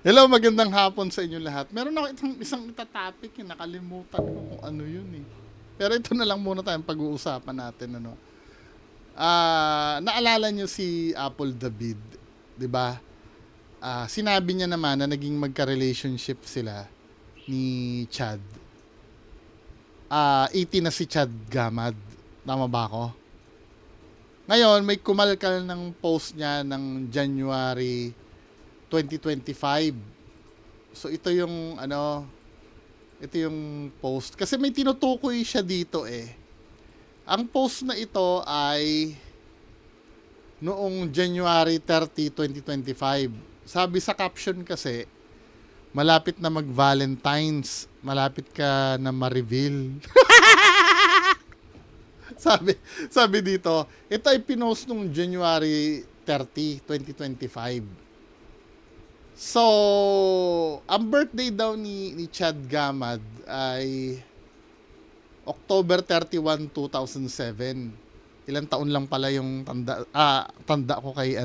Hello, magandang hapon sa inyo lahat. Meron ako isang itatopic, nakalimutan ko kung ano yun eh. Pero ito na lang muna tayong pag-uusapan natin, ano. Naalala nyo si Apple David, 'di ba? Sinabi niya naman na naging magka-relationship sila ni Chad. 18 na si Chad Gamad. Tama ba ako? Ngayon, may kumalkal ng post niya ng January 2025. So ito yung ito yung post kasi may tinutukoy siya dito eh. Ang post na ito ay noong January 30, 2025. Sabi sa caption kasi, malapit na mag-Valentine's, malapit ka na ma-reveal. sabi dito, ito ay pinost nung January 30, 2025. So, ang birthday daw ni Chad Gamad ay October 31, 2007. Ilang taon lang pala yung tanda ko kay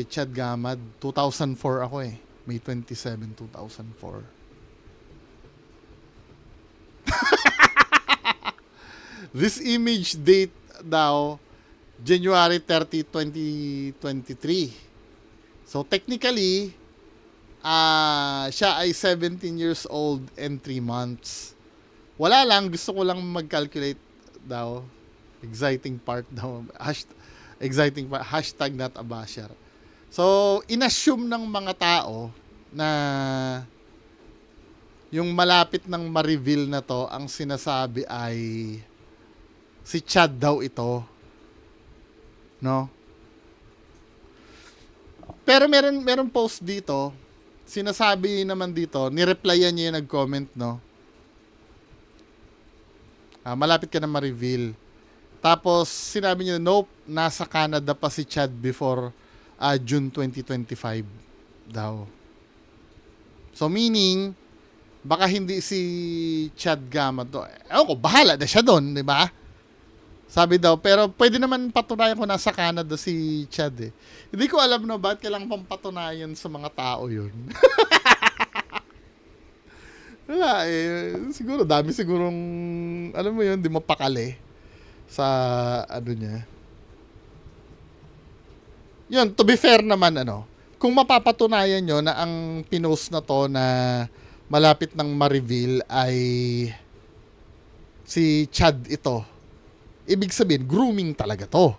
Chad Gamad. 2004 ako eh. May 27, 2004. This image date daw January 30, 2023. So technically, siya ay 17 years old and 3 months. Wala lang, gusto ko lang mag-calculate daw. Exciting part daw. Exciting part. Hashtag not a basher. So, inassume ng mga tao na yung malapit ng ma-reveal na to, ang sinasabi ay si Chad daw ito. No? Pero meron post dito, sinasabi naman dito, nireplyan niya yung nag-comment, no? Malapit ka na ma-reveal. Tapos, sinabi niya, nope, nasa Canada pa si Chad before June 2025 daw. So, meaning, baka hindi si Chad Gamad to. Ewan ko, bahala na siya doon, di ba? Sabi daw, pero pwede naman patunayan ko nasa Canada si Chad eh. Hindi ko alam no, bakit kailangan pang patunayan sa mga tao yun. Wala eh. Siguro, dami sigurong, alam mo yun, di mapakali sa niya. Yun, to be fair naman, kung mapapatunayan nyo na ang pinost na to na malapit ng ma-reveal ay si Chad ito, ibig sabihin, grooming talaga to.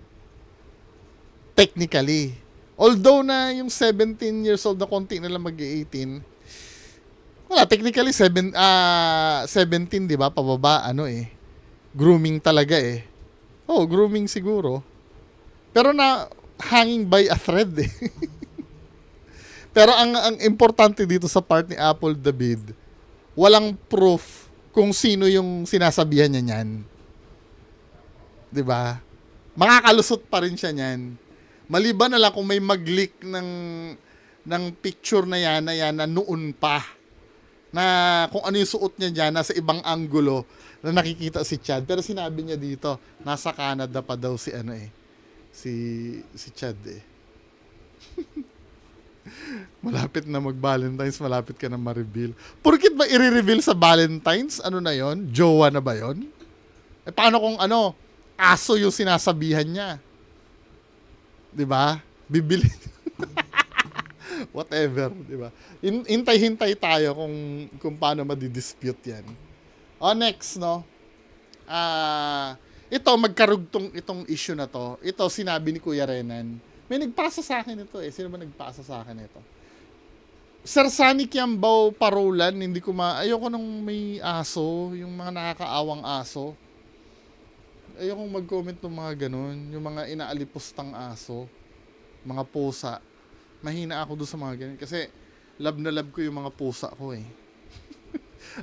Technically. Although na yung 17 years old na konti na lang mag-18, wala, technically 17, di ba? Pababa, grooming talaga eh. Oh, grooming siguro. Pero na hanging by a thread eh. Pero ang importante dito sa part ni Apple David, walang proof kung sino yung sinasabihan niya niyan. 'Di ba? Makakalusot pa rin siya niyan. Maliban na lang kung may mag-leak ng picture na yan na noon pa. Na kung ano yung suot niya diyan nasa ibang anggulo na nakikita si Chad. Pero sinabi niya dito, nasa Canada pa daw si si Chad eh. Malapit na mag-Valentine's, malapit ka na ma-reveal. Porkit ba i-reveal sa Valentine's? Ano na yon? Jowa na ba yon? Eh paano kung aso yung sinasabihan niya? 'Di ba? Bibili. Whatever, 'di ba? Hintay-hintay tayo kung paano madi-dispute 'yan. Next, no. Ito magkarugtong itong issue na to. Ito sinabi ni Kuya Renan. May nagpasa sa akin ito eh. Sino ba nagpasa sa akin ito? Sir Sunny Kiambao Parolan, hindi ko ayoko nung may aso, yung mga nakakaawang aso. Ayokong mag-comment ng mga ganun, yung mga inaalipostang aso, mga pusa. Mahina ako doon sa mga ganun kasi love na love ko yung mga pusa ko eh.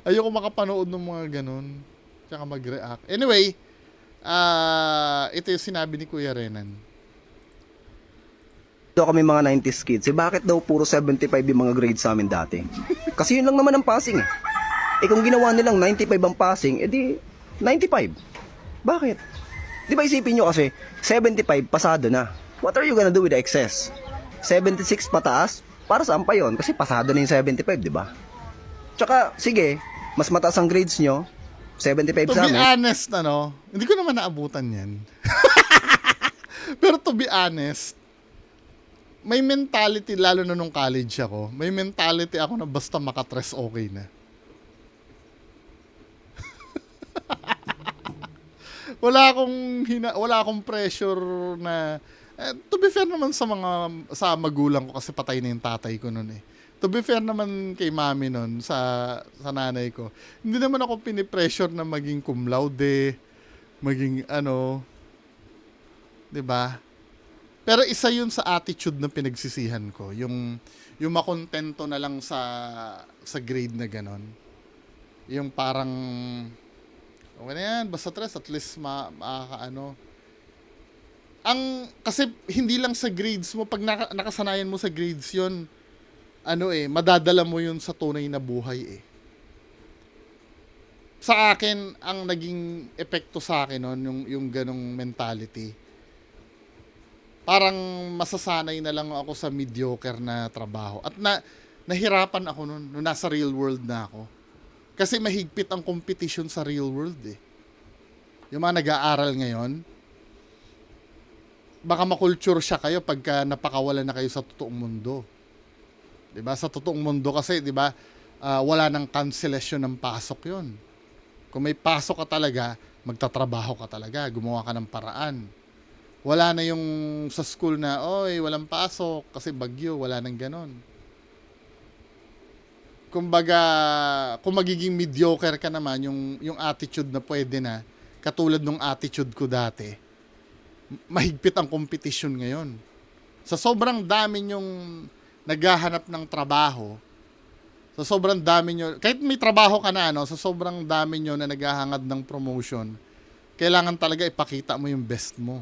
Ayoko makapanood ng mga ganun, tsaka mag-react. Anyway, ito yung sinabi ni Kuya Renan. Daw kami mga 90s kids, bakit daw puro 75 yung mga grades sa amin dati? Kasi yun lang naman ang passing eh. Kung ginawa nilang 95 ang passing, edi 95. Bakit? Di ba isipin nyo kasi, 75 pasado na. What are you gonna do with the excess? 76 pataas, para saan pa yon? Kasi pasado na yung 75, di ba? Tsaka, sige, mas mataas ang grades nyo, 75 To sa be amin. honest, hindi ko naman naabutan yan. Pero to be honest, may mentality, lalo na nung college ako, may mentality ako na basta makatres okay na. Wala akong pressure na to be fair naman sa magulang ko kasi patay na yung tatay ko noon eh. To be fair naman kay mami noon sa nanay ko. Hindi naman ako pinipressure na maging cum laude, maging 'di ba? Pero isa 'yun sa attitude na pinagsisihan ko, yung makontento na lang sa grade na ganon. Yung parang okay na yan, basta tres, at least makakaano. Kasi hindi lang sa grades mo, pag nakasanayan mo sa grades yon madadala mo yun sa tunay na buhay eh. Sa akin, ang naging epekto sa akin nun, yung ganong mentality. Parang masasanay na lang ako sa mediocre na trabaho. At nahirapan ako nun, nung nasa real world na ako. Kasi mahigpit ang competition sa real world eh. Yung mga nag-aaral ngayon, baka makulture siya kayo pagka napakawalan na kayo sa totoong mundo. 'Di ba? Sa totoong mundo kasi, 'di ba, wala nang cancellation ng pasok 'yon. Kung may pasok ka talaga, magtatrabaho ka talaga, gumawa ka ng paraan. Wala na yung sa school na, oy, walang pasok kasi bagyo, wala nang ganon. Kumbaga, kung magiging mediocre ka naman, yung attitude na pwede na, katulad nung attitude ko dati, mahigpit ang competition ngayon. Sa sobrang dami yung naghahanap ng trabaho, sa sobrang dami nyo, kahit may trabaho ka na, sa sobrang dami nyo na naghahangad ng promotion, kailangan talaga ipakita mo yung best mo.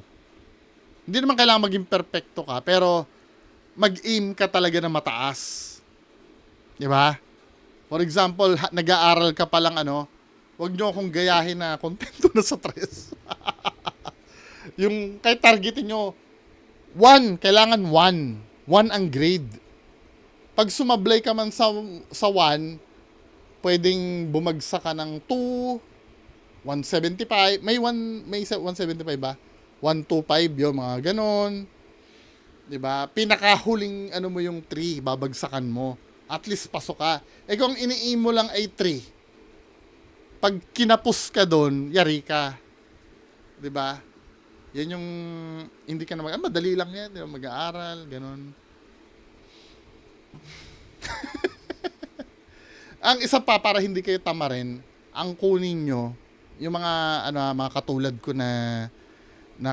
Hindi naman kailangan maging perfecto ka, pero mag-aim ka talaga na mataas. Di ba? For example, nag-aaral ka pa lang wag nyo akong gayahin na kontento na sa tres. Yung kahit targetin nyo, 1, kailangan 1. 1 ang grade. Pag sumablay ka man sa 1, pwedeng bumagsak ka ng 2, 175, may 175 ba? 125 yun, mga ganon. 'Di ba? Pinakahuling mo yung 3, babagsakan mo. At least pasok ka. Kung ini-aim mo lang ay 3, pag kinapos ka doon, yari ka. 'Di ba? Yan yung hindi ka na madali lang yan, 'di ba? Mag-aaral, ganon. Ang isa pa para hindi kayo tamarin, ang kunin nyo yung mga katulad ko na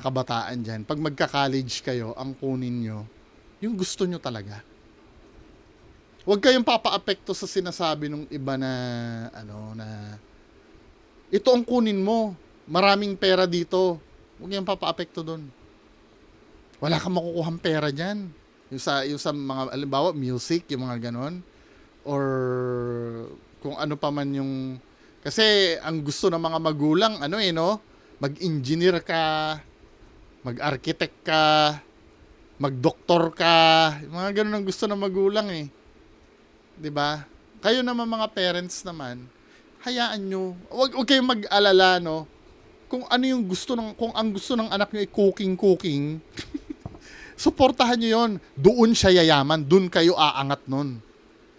kabataan diyan. Pag magka-college kayo, ang kunin nyo yung gusto nyo talaga. Huwag kayong papa-apekto sa sinasabi ng iba na ito ang kunin mo. Maraming pera dito. Huwag kayong papa-apekto doon. Wala kang makukuhang pera diyan. Yung sa mga halimbawa music, yung mga ganon, or kung ano pa man yung kasi ang gusto ng mga magulang mag-engineer ka, mag-architect ka, mag-doktor ka, yung mga ganon ang gusto ng magulang eh. 'Di ba? Kayo naman mga parents naman, hayaan nyo. Huwag kayong mag-alala kung ano yung kung ang gusto ng anak nyo ay cooking, suportahan nyo yon. Doon siya yayaman, doon kayo aangat nun.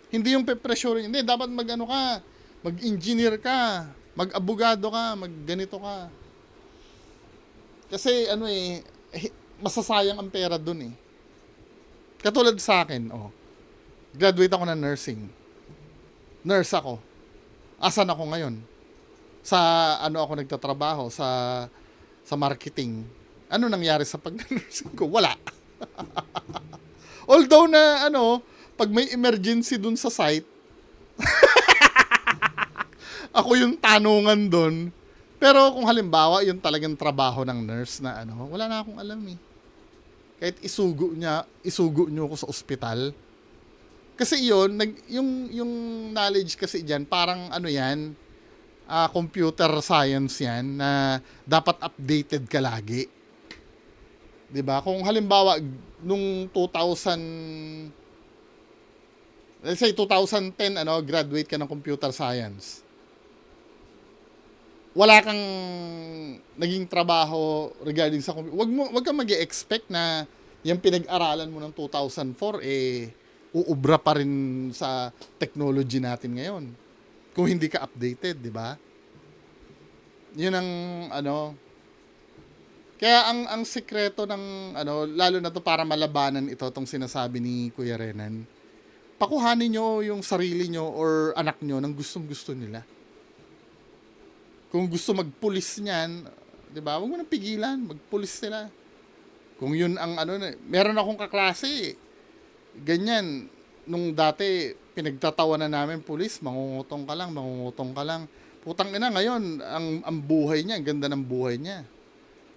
Hindi yung pe-pressure, hindi, dapat ka, mag-engineer ka, mag-abogado ka, mag-ganito ka. Kasi masasayang ang pera doon eh. Katulad sa akin, graduate ako ng nursing. Nurse ako. Asan ako ngayon? Sa ako nagtatrabaho sa marketing. Ano nangyari sa pag-nursing ko? Wala. Although na pag may emergency dun sa site, ako yung tanungan dun. Pero kung halimbawa yung talagang trabaho ng nurse na wala na akong alam eh. Kahit isugo nyo ako sa ospital. Kasi yung knowledge kasi diyan parang yan, computer science yan na dapat updated ka lagi. 'Di ba? Kung halimbawa nung 2000 let's say 2010, graduate ka ng computer science. Wala kang naging trabaho regarding sa computer. Wag kang mag-expect na yung pinag-aralan mo ng 2004 uubra pa rin sa technology natin ngayon. Kung hindi ka updated, di ba? Yun ang kaya ang sikreto ng lalo na to para malabanan ito tong sinasabi ni Kuya Renan. Pakuhanin nyo yung sarili nyo or anak nyo ng gustong-gusto nila. Kung gusto magpulis niyan, 'di ba? Huwag mo nang pigilan, magpulis sila. Kung yun ang meron akong kaklase, ganyan nung dati pinagtatawanan namin pulis, mangungutong ka lang. Putang ina ngayon, ang buhay niya, ang ganda ng buhay niya.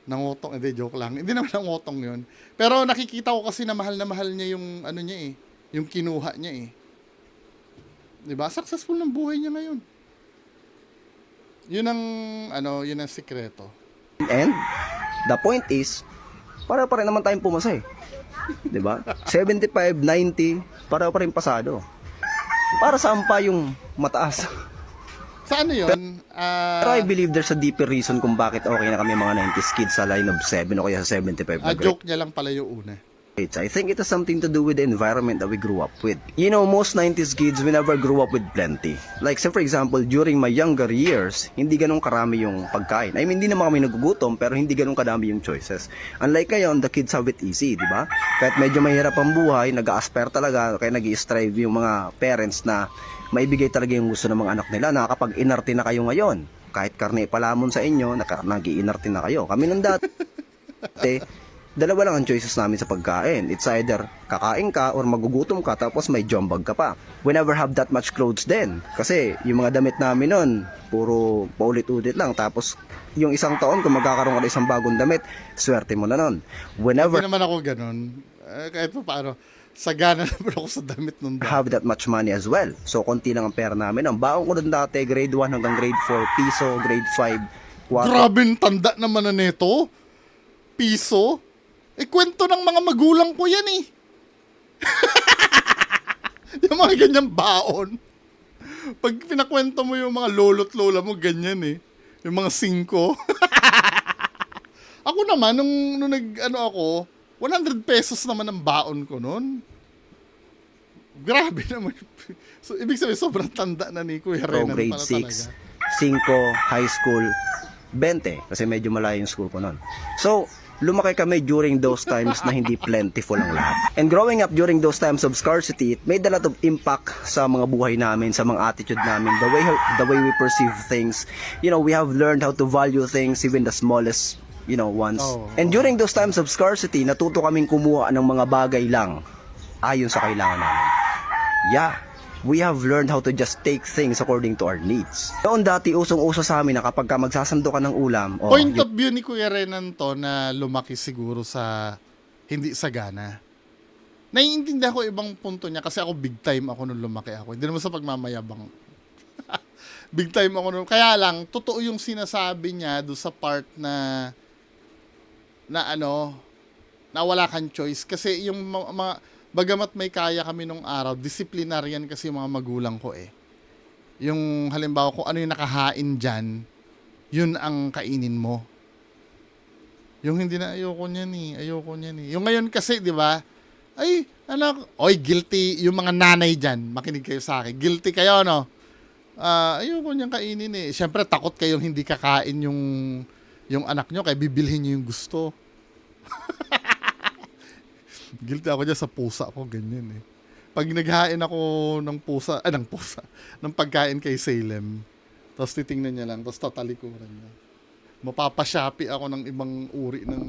Nangutong, hindi, joke lang. Hindi naman nangutong yun. Pero nakikita ko kasi na mahal niya yung niya yung kinuha niya eh. 'Di ba? Successful ng buhay niya ngayon. Yun ang sikreto. And the point is, para pa rin naman tayong pumasa eh. 'Di ba? 75, 90, para pa rin pasado. Para saan pa yung mataas? Sa yun? Pero I believe there's a deeper reason kung bakit okay na kami mga 90s kids sa line of 7 o kaya sa 75 na grade. Joke niya lang pala yung una. I think it has something to do with the environment that we grew up with. You know, most 90s kids, we never grew up with plenty. Like, say for example, during my younger years, hindi ganun karami yung pagkain. I mean, hindi naman kami nagugutom, pero hindi ganun kadami yung choices. Unlike ngayon, the kids have it easy, di ba? Kahit medyo mahirap ang buhay, nag-a-aspire talaga, kaya nag-i-strive yung mga parents na maibigay talaga yung gusto ng mga anak nila na kapag inarte na kayo ngayon, kahit karne palamon sa inyo, nag-iinarte na kayo. Kami nung dati, dalawa lang ang choices namin sa pagkain. It's either kakain ka or magugutom ka tapos may jombag ka pa. We never have that much clothes then. Kasi yung mga damit namin nun, puro paulit-ulit lang. Tapos yung isang taon kung magkakaroon ka ng isang bagong damit, swerte mo na nun. Hindi naman ako ganun. Kahit pa paano, sagana naman ako sa damit nung dati. Have that much money as well. So konti lang ang pera namin. Ang baon ko dun dati, grade 1 hanggang grade 4, piso, grade 5, Grabe ang tanda naman na nito. Piso? Kwento ng mga magulang ko yan eh. Yung mga ganyang baon. Pag pinakwento mo yung mga lolo't lola mo, ganyan eh. Yung mga 5. Ako naman, nung ako, 100 pesos naman ang baon ko noon. Grabe naman. So, ibig sabihin, sobrang tanda na ni Kuya Renan grade pala 6, talaga. 5, high school, 20. Kasi medyo malayo yung school ko noon. So, lumaki kami during those times na hindi plentiful ang lahat. And growing up during those times of scarcity, it made a lot of impact sa mga buhay namin, sa mga attitude namin, the way we perceive things. You know, we have learned how to value things, even the smallest, ones. And during those times of scarcity, natuto kaming kumuha ng mga bagay lang ayon sa kailangan namin. Yeah. We have learned how to just take things according to our needs. Noon dati, usong-uso sa amin na kapag ka magsasando ka ng ulam... Point of view ni Kuya Renan to na lumaki siguro sa hindi sagana. Naiintindihan ko ibang punto niya kasi ako big time ako nung lumaki ako. Hindi naman sa pagmamayabang. Big time ako nung... Kaya lang, totoo yung sinasabi niya do sa part na wala kang choice. Kasi yung mga bagamat may kaya kami nung araw, disciplinarian kasi yung mga magulang ko eh. Yung halimbawa kung ano yung nakahain dyan, yun ang kainin mo. Yung hindi na ayoko niyan eh. Yung ngayon kasi, di ba? Ay, anak, guilty. Yung mga nanay dyan, makinig kayo sa akin. Guilty kayo, no? Ayoko niyang kainin eh. Siyempre, takot kayong hindi kakain yung anak nyo, kaya bibilhin niyo yung gusto. Guilty ako dyan sa pusa ko, ganyan eh. Pag naghain ako ng pagkain kay Salem, tapos titingnan niya lang, tapos tatalikuran niya. Mapapashapi ako ng ibang uri ng...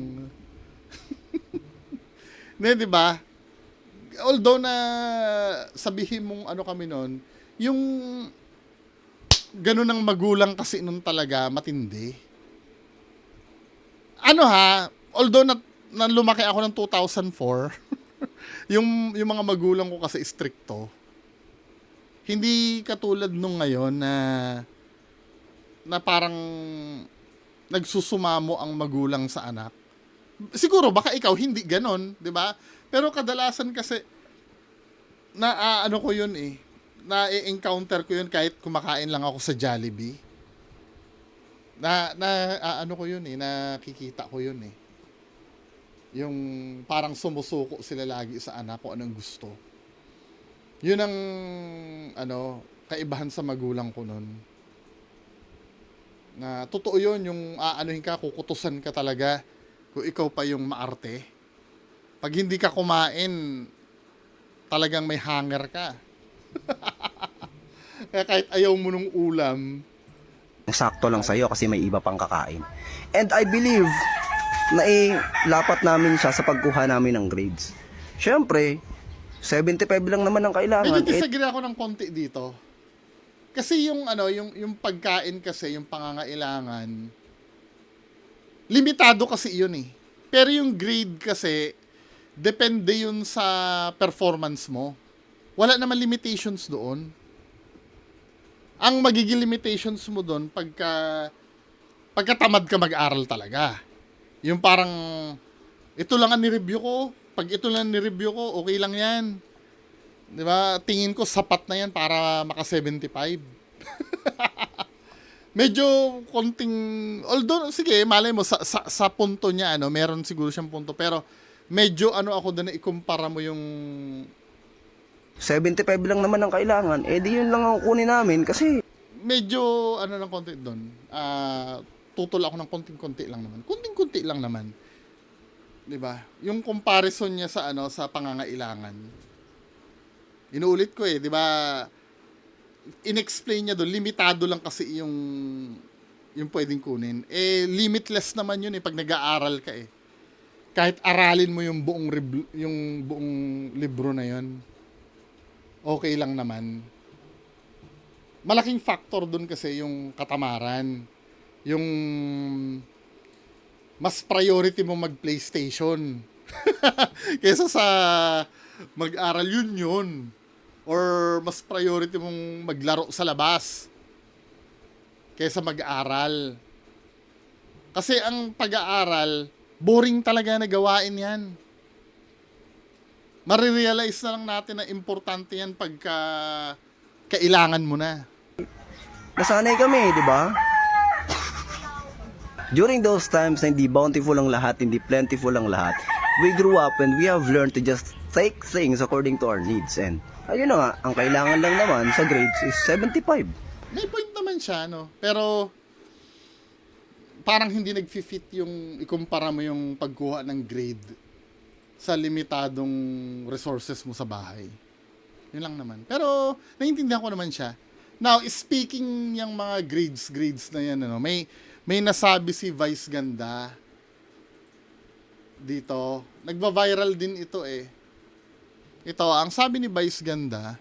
Di ba? Although na sabihin mong kami nun, yung ganun ang magulang kasi nun talaga, matindi. Although na lumaki ako ng 2004, yung mga magulang ko kasi stricto. Hindi katulad nung ngayon na parang nagsusumamo ang magulang sa anak. Siguro baka ikaw hindi ganon, 'di ba? Pero kadalasan kasi ano ko yun eh. Na-encounter ko yun kahit kumakain lang ako sa Jollibee. Ano ko yun eh, nakikita ko yun eh. Yung parang sumusuko sila lagi sa anak ko anong gusto. Yun ang kaibahan sa magulang ko nun. Na totoo yun, yung aanuhin ka, kukutusan ka talaga kung ikaw pa yung maarte. Pag hindi ka kumain, talagang may hanger ka. Kaya kahit ayaw mo nung ulam, sakto lang sa'yo kasi may iba pang kakain. And I believe na lapat namin siya sa pagkuha namin ng grades. Siyempre, 75 lang naman ang kailangan. medyo disagree ako ng konti dito. Kasi yung yung pagkain kasi, yung pangangailangan, limitado kasi yun eh. Pero yung grade kasi, depende yun sa performance mo. Wala naman limitations doon. Ang magiging limitations mo doon pagkatamad ka mag-aral talaga. Yung parang, ito lang ang ni-review ko. Pag ito lang ni-review ko, okay lang yan. Di ba? Tingin ko sapat na yan para maka 75. Medyo konting, although, sige, malay mo, sa punto niya, meron siguro siyang punto. Pero, medyo ako doon na ikumpara mo yung 75 lang naman ang kailangan. Eh di yun lang ang kunin namin kasi medyo ng konti doon. Tutol ako ng konting-konti lang naman. Konting-konti lang naman. 'Di ba? Yung comparison niya sa sa pangangailangan. Inuulit ko 'di ba? Inexplain niya doon, limitado lang kasi yung pwedeng kunin. Eh limitless naman yun pag nag-aaral ka eh. Kahit aralin mo yung buong libro na yun, okay lang naman. Malaking factor dun kasi yung katamaran. Yung mas priority mo mag-PlayStation kaysa sa mag-aral yun. Or mas priority mong maglaro sa labas kaysa mag-aral. Kasi ang pag-aaral, boring talaga na gawain yan. Marirealize na lang natin na importante yan pagka kailangan mo na. nasanay kami, di ba? During those times na hindi bountiful ang lahat, hindi plentiful ang lahat, we grew up and we have learned to just take things according to our needs. And ayun na nga, ang kailangan lang naman sa grades is 75. May point naman siya, pero parang hindi nag-fit yung ikumpara mo yung pagkuha ng grade sa limitadong resources mo sa bahay. Yun lang naman. Pero naiintindihan ko naman siya. Now, speaking yung mga grades na yan, may nasabi si Vice Ganda dito. Nagva-viral din ito eh. Ito, ang sabi ni Vice Ganda,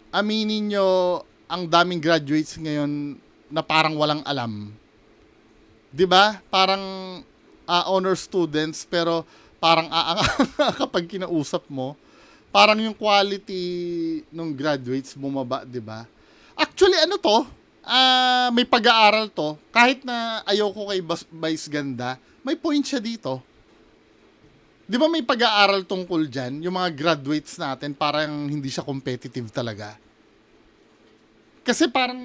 aminin nyo ang daming graduates ngayon na parang walang alam. 'Di ba? Parang honor students pero parang kapag kinausap mo, parang yung quality ng graduates bumaba, 'di ba? Actually may pag-aaral to. Kahit na ayoko kay Vice Ganda, may point siya dito. 'Di ba may pag-aaral tungkol diyan, yung mga graduates natin parang hindi siya competitive talaga. Kasi parang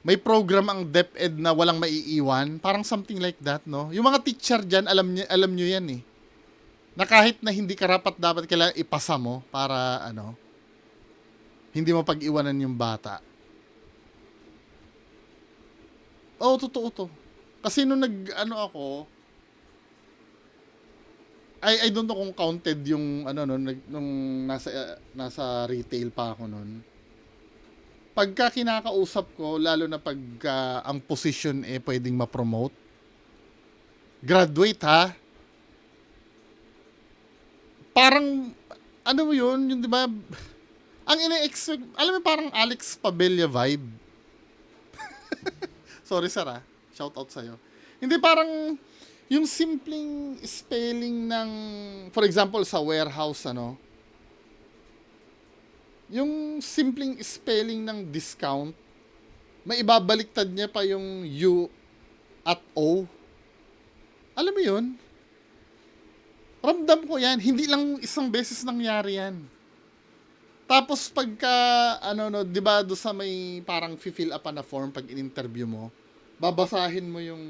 may program ang DepEd na walang maiiwan, parang something like that, no? Yung mga teacher diyan, alam niyo yan eh. Na kahit na hindi karapat dapat kailangan ipasa mo para hindi mo pag-iwanan yung bata. Oo, totoo to. Kasi nung ako, I don't know kung counted yung nung nasa retail pa ako noon. Pagka kinakausap ko, lalo na pagka ang position pwedeng ma-promote, graduate ha, parang yun, yung 'di ba? Ang ine-expect, alam mo parang Alex Pabella vibe. Sorry sir shout out sa'yo. Hindi parang yung simpleng spelling ng, for example, sa warehouse, yung simpleng spelling ng discount, may ibabaliktad niya pa yung U at O. Alam mo yun? Ramdam ko yan. Hindi lang isang beses nangyari yan. Tapos pagka, ano no, di ba doon sa may parang fill up na form pag in-interview mo, babasahin mo yung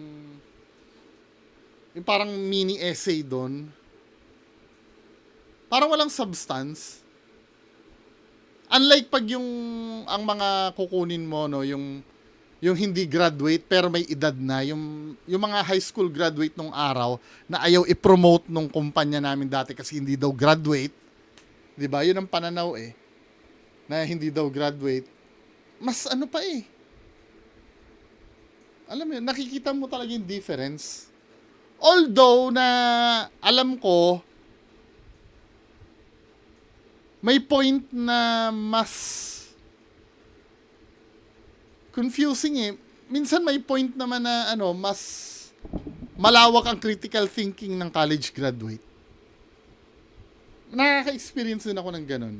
parang mini essay doon. Parang walang substance. Unlike pag ang mga kukunin mo, no, yung hindi graduate pero may edad na, yung mga high school graduate nung araw na ayaw i-promote nung kumpanya namin dati kasi hindi daw graduate. 'Di ba? 'Yun ang pananaw na hindi daw graduate. Mas ano pa Alam mo yun, nakikita mo talaga yung difference. Although na alam ko may point na mas confusing Minsan may point naman na mas malawak ang critical thinking ng college graduate. Nakaka-experience din ako ng ganun.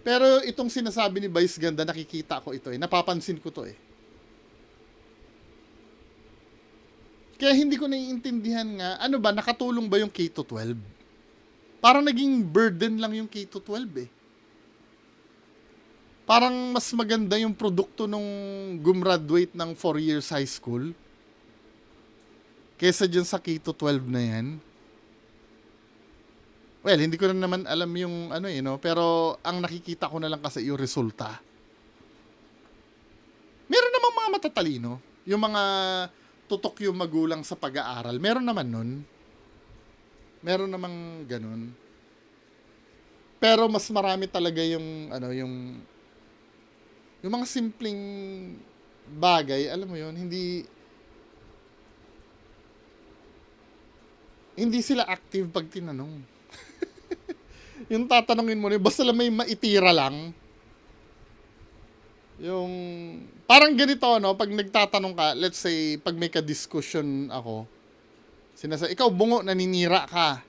Pero itong sinasabi ni Vice Ganda, nakikita ko ito napapansin ko to Kaya hindi ko naiintindihan nga, ano ba, nakatulong ba yung K-12? Parang naging burden lang yung K-12 Parang mas maganda yung produkto nung gumraduate ng 4 years high school kesa dyan sa K-12 na yan. Well, hindi ko na naman alam yung pero ang nakikita ko na lang kasi yung resulta. Meron namang mga matatalino, yung mga tutok yung magulang sa pag-aaral. Meron naman nun. Meron namang ganun. Pero mas marami talaga yung yung mga simpleng bagay, alam mo yun, hindi sila active pag tinanong. Yung tatanungin mo, basta lang may maitira lang. Yung, parang ganito, pag nagtatanong ka, let's say, pag may ka-discussion ako, ikaw bungo, naninira ka.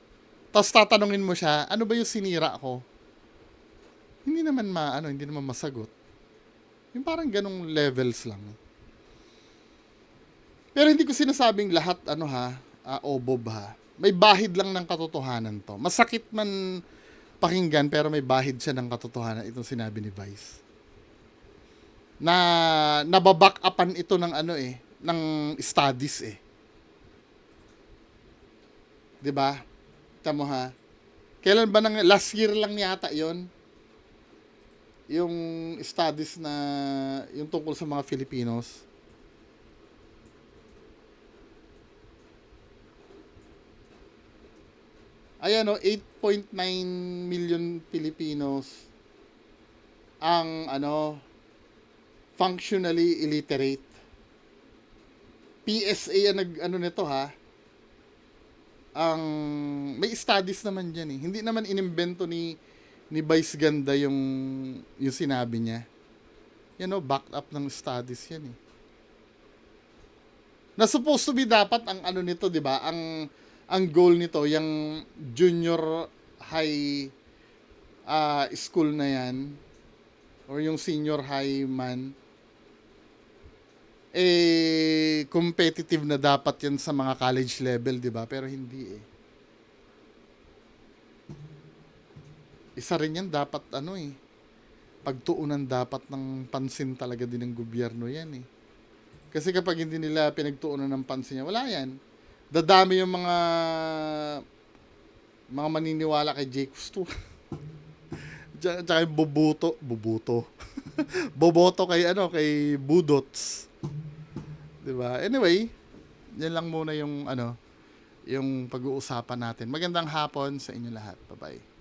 Tapos tatanungin mo siya, ano ba yung sinira ko? Hindi naman hindi naman masagot. Yung parang ganong levels lang. Pero hindi ko sinasabing lahat, obob May bahid lang ng katotohanan to. Masakit man pakinggan, pero may bahid siya ng katotohanan. Itong sinabi ni Vice. Na nababack upan ito ng ng studies 'Di ba? Tamo Kailan ba last year lang yata 'yon? Yung studies na yung tungkol sa mga Filipinos. Ayan 8.9 million Filipinos ang functionally illiterate. PSA ang nito ang may studies naman diyan Hindi naman inimbento ni Vice Ganda yung sinabi niya. Backed up ng studies yan Na supposed to be dapat ang nito, 'di ba? Ang goal nito, yung junior high school na yan or yung senior high man competitive na dapat yan sa mga college level, 'di ba? Pero hindi Isa rin yan dapat pagtuunan dapat ng pansin talaga din ng gobyerno yan Kasi kapag hindi nila pinagtuunan ng pansin yan, wala yan. Dadami yung mga maniniwala kay Jake Gusto. Tsaka yung boboto. Boboto kay kay Budots. 'Di ba? Anyway, yan lang muna yung yung pag-uusapan natin. Magandang hapon sa inyo lahat. Bye-bye.